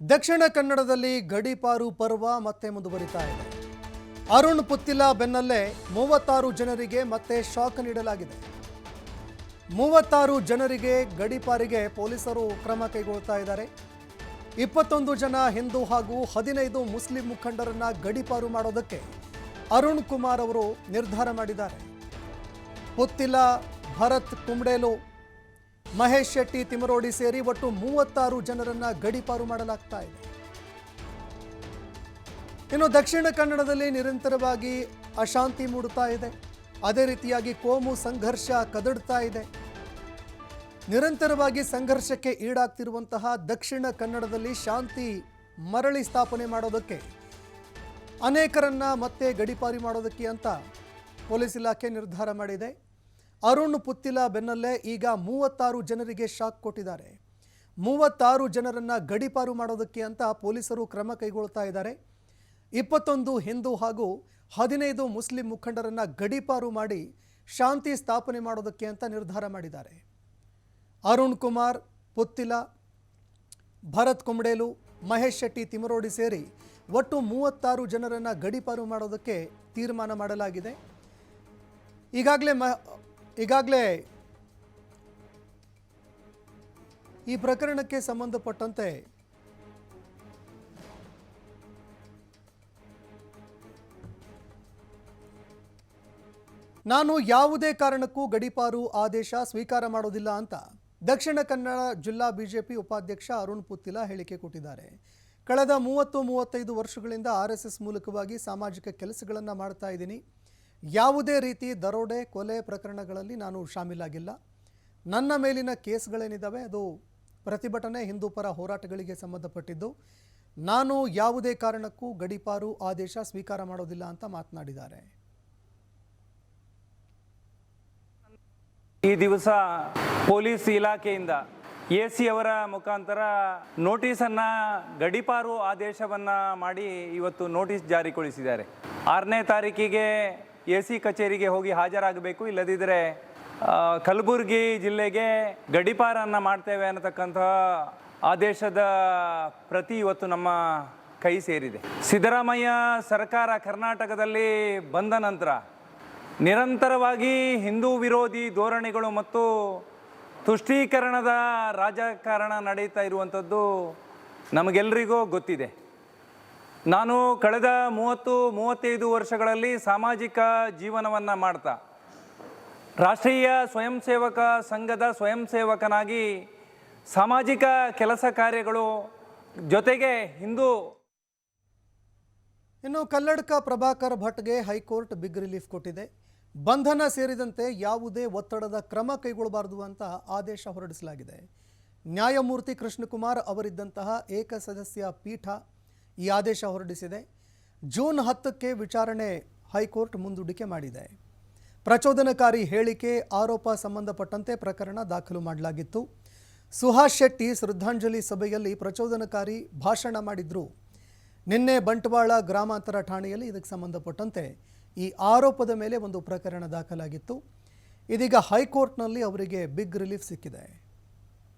ದಕ್ಷಿಣ ಕನ್ನಡದಲ್ಲಿ ಗಡೀಪಾರು ಪರ್ವ ಮತ್ತೆ ಮುಂದುವರಿತಾ ಇದೆ. ಅರುಣ್ ಪುತ್ತಿಲ ಬೆನ್ನಲ್ಲೇ 36 ಜನರಿಗೆ ಮತ್ತೆ ಶಾಕ್ ನೀಡಲಾಗಿದೆ. 36 ಜನರಿಗೆ ಗಡೀಪಾರಿಗೆ ಪೊಲೀಸರು ಕ್ರಮ ಕೈಗೊಳ್ತಾ ಇದ್ದಾರೆ. 21 ಜನ ಹಿಂದೂ ಹಾಗೂ 15 ಮುಸ್ಲಿಂ ಮುಖಂಡರನ್ನ ಗಡೀಪಾರು ಮಾಡೋದಕ್ಕೆ ಅರುಣ್ ಕುಮಾರ್ ಅವರು ನಿರ್ಧಾರ ಮಾಡಿದ್ದಾರೆ. ಪುತ್ತಿಲ, ಭರತ್ ಕುಂಬ್ಡೇಲು, ಮಹೇಶ್ ಶೆಟ್ಟಿ ತಿಮರೋಡಿ ಸೇರಿ ಒಟ್ಟು 36 ಜನರನ್ನ ಗಡೀಪಾರು ಮಾಡಲಾಗ್ತಾ ಇದೆ. ಇನ್ನು ದಕ್ಷಿಣ ಕನ್ನಡದಲ್ಲಿ ನಿರಂತರವಾಗಿ ಅಶಾಂತಿ ಮೂಡುತ್ತಾ ಇದೆ. ಅದೇ ರೀತಿಯಾಗಿ ಕೋಮು ಸಂಘರ್ಷ ಕದಡ್ತಾ ಇದೆ. ನಿರಂತರವಾಗಿ ಸಂಘರ್ಷಕ್ಕೆ ಈಡಾಗ್ತಿರುವಂತಹ ದಕ್ಷಿಣ ಕನ್ನಡದಲ್ಲಿ ಶಾಂತಿ ಮರಳಿ ಸ್ಥಾಪನೆ ಮಾಡೋದಕ್ಕೆ ಅನೇಕರನ್ನ ಮತ್ತೆ ಗಡೀಪಾರಿ ಮಾಡೋದಕ್ಕೆ ಅಂತ ಪೊಲೀಸ್ ಇಲಾಖೆ ನಿರ್ಧಾರ ಮಾಡಿದೆ. ಅರುಣ್ ಪುತ್ತಿಲ ಬೆನ್ನಲ್ಲೇ ಈಗ 36 ಜನರಿಗೆ ಶಾಕ್ ಕೊಟ್ಟಿದ್ದಾರೆ. 36 ಜನರನ್ನ ಗಡೀಪಾರು ಮಾಡೋದಕ್ಕೆ ಅಂತ ಪೊಲೀಸರು ಕ್ರಮ ಕೈಗೊಳ್ತಾ ಇದ್ದಾರೆ. 21 ಹಿಂದೂ ಹಾಗೂ 15 ಮುಸ್ಲಿಂ ಮುಖಂಡರನ್ನ ಗಡೀಪಾರು ಮಾಡಿ ಶಾಂತಿ ಸ್ಥಾಪನೆ ಮಾಡೋದಕ್ಕೆ ಅಂತ ನಿರ್ಧಾರ ಮಾಡಿದ್ದಾರೆ. ಅರುಣ್ ಕುಮಾರ್, ಪುತ್ತಿಲ, ಭರತ್ ಕುಂಬ್ಡೇಲು, ಮಹೇಶ್ ಶೆಟ್ಟಿ ತಿಮರೋಡಿ ಸೇರಿ ಒಟ್ಟು 36 ಜನರನ್ನ ಗಡೀಪಾರು ಮಾಡೋದಕ್ಕೆ ತೀರ್ಮಾನ ಮಾಡಲಾಗಿದೆ. ಈಗಾಗಲೇ ಈ ಪ್ರಕರಣಕ್ಕೆ ಸಂಬಂಧಪಟ್ಟಂತೆ ನಾನು ಯಾವುದೇ ಕಾರಣಕ್ಕೂ ಗಡೀಪಾರು ಆದೇಶ ಸ್ವೀಕಾರ ಮಾಡೋದಿಲ್ಲ ಅಂತ ದಕ್ಷಿಣ ಕನ್ನಡ ಜಿಲ್ಲಾ ಬಿಜೆಪಿ ಉಪಾಧ್ಯಕ್ಷ ಅರುಣ್ ಪುತ್ತಿಲ ಹೇಳಿಕೆ ಕೊಟ್ಟಿದ್ದಾರೆ. ಕಳೆದ 30-35 ವರ್ಷಗಳಿಂದ RSS ಮೂಲಕವಾಗಿ ಸಾಮಾಜಿಕ ಕೆಲಸಗಳನ್ನು ಮಾಡ್ತಾ ಇದ್ದೀನಿ. ಯಾವುದೇ ರೀತಿ ದರೋಡೆ, ಕೊಲೆ ಪ್ರಕರಣಗಳಲ್ಲಿ ನಾನು ಶಾಮೀಲಾಗಿಲ್ಲ. ನನ್ನ ಮೇಲಿನ ಕೇಸ್ಗಳೇನಿದ್ದಾವೆ ಅದು ಪ್ರತಿಭಟನೆ, ಹಿಂದೂ ಪರ ಹೋರಾಟಗಳಿಗೆ ಸಂಬಂಧಪಟ್ಟಿದ್ದು. ನಾನು ಯಾವುದೇ ಕಾರಣಕ್ಕೂ ಗಡೀಪಾರು ಆದೇಶ ಸ್ವೀಕಾರ ಮಾಡೋದಿಲ್ಲ ಅಂತ ಮಾತನಾಡಿದ್ದಾರೆ. ಈ ದಿವಸ ಪೊಲೀಸ್ ಇಲಾಖೆಯಿಂದ AC ಅವರ ಮುಖಾಂತರ ನೋಟಿಸನ್ನು ಗಡೀಪಾರು ಆದೇಶವನ್ನು ಮಾಡಿ ಇವತ್ತು ನೋಟಿಸ್ ಜಾರಿಗೊಳಿಸಿದ್ದಾರೆ. 6ನೇ ತಾರೀಕಿಗೆ AC ಕಚೇರಿಗೆ ಹೋಗಿ ಹಾಜರಾಗಬೇಕು, ಇಲ್ಲದಿದ್ದರೆ ಕಲಬುರಗಿ ಜಿಲ್ಲೆಗೆ ಗಡೀಪಾರನ್ನು ಮಾಡ್ತೇವೆ ಅನ್ನತಕ್ಕಂತಹ ಆದೇಶದ ಪ್ರತಿ ಇವತ್ತು ನಮ್ಮ ಕೈ ಸೇರಿದೆ. ಸಿದ್ದರಾಮಯ್ಯ ಸರ್ಕಾರ ಕರ್ನಾಟಕದಲ್ಲಿ ಬಂದ ನಂತರ ನಿರಂತರವಾಗಿ ಹಿಂದೂ ವಿರೋಧಿ ಧೋರಣೆಗಳು ಮತ್ತು ತುಷ್ಟೀಕರಣದ ರಾಜಕಾರಣ ನಡೀತಾ ಇರುವಂಥದ್ದು ನಮಗೆಲ್ಲರಿಗೂ ಗೊತ್ತಿದೆ. ನಾನು ಕಳೆದ 30-35 ವರ್ಷಗಳಲ್ಲಿ ಸಾಮಾಜಿಕ ಜೀವನವನ್ನು ಮಾಡ್ತಾ ರಾಷ್ಟ್ರೀಯ ಸ್ವಯಂ ಸೇವಕ ಸಂಘದ ಸ್ವಯಂ ಸೇವಕನಾಗಿ ಸಾಮಾಜಿಕ ಕೆಲಸ ಕಾರ್ಯಗಳು ಜೊತೆಗೆ ಹಿಂದೂ. ಇನ್ನು ಕಲ್ಲಡ್ಕ ಪ್ರಭಾಕರ್ ಭಟ್ಗೆ ಹೈಕೋರ್ಟ್ ಬಿಗ್ ರಿಲೀಫ್ ಕೊಟ್ಟಿದೆ. ಬಂಧನ ಸೇರಿದಂತೆ ಯಾವುದೇ ಒತ್ತಡದ ಕ್ರಮ ಕೈಗೊಳ್ಳಬಾರದು ಅಂತ ಆದೇಶ ಹೊರಡಿಸಲಾಗಿದೆ. ನ್ಯಾಯಮೂರ್ತಿ ಕೃಷ್ಣಕುಮಾರ್ ಅವರಿದ್ದಂತಹ ಏಕಸದಸ್ಯ ಪೀಠ ಈ ಆದೇಶ ಹೊರಡಿಸಿದೆ. ಜೂನ್ 10ಕ್ಕೆ ವಿಚಾರಣೆ ಹೈಕೋರ್ಟ್ ಮುಂದೂಡಿಕೆ ಮಾಡಿದೆ. ಪ್ರಚೋದನಕಾರಿ ಹೇಳಿಕೆ ಆರೋಪ ಸಂಬಂಧಪಟ್ಟಂತೆ ಪ್ರಕರಣ ದಾಖಲು ಮಾಡಲಾಗಿತ್ತು. ಸುಹಾಸ್ ಶೆಟ್ಟಿ ಶ್ರದ್ಧಾಂಜಲಿ ಸಭೆಯಲ್ಲಿ ಪ್ರಚೋದನಕಾರಿ ಭಾಷಣ ಮಾಡಿದ್ರು. ನಿನ್ನೆ ಬಂಟ್ವಾಳ ಗ್ರಾಮಾಂತರ ಠಾಣೆಯಲ್ಲಿ ಇದಕ್ಕೆ ಸಂಬಂಧಪಟ್ಟಂತೆ ಈ ಆರೋಪದ ಮೇಲೆ ಒಂದು ಪ್ರಕರಣ ದಾಖಲಾಗಿತ್ತು. ಇದೀಗ ಹೈಕೋರ್ಟ್ನಲ್ಲಿ ಅವರಿಗೆ ಬಿಗ್ ರಿಲೀಫ್ ಸಿಕ್ಕಿದೆ.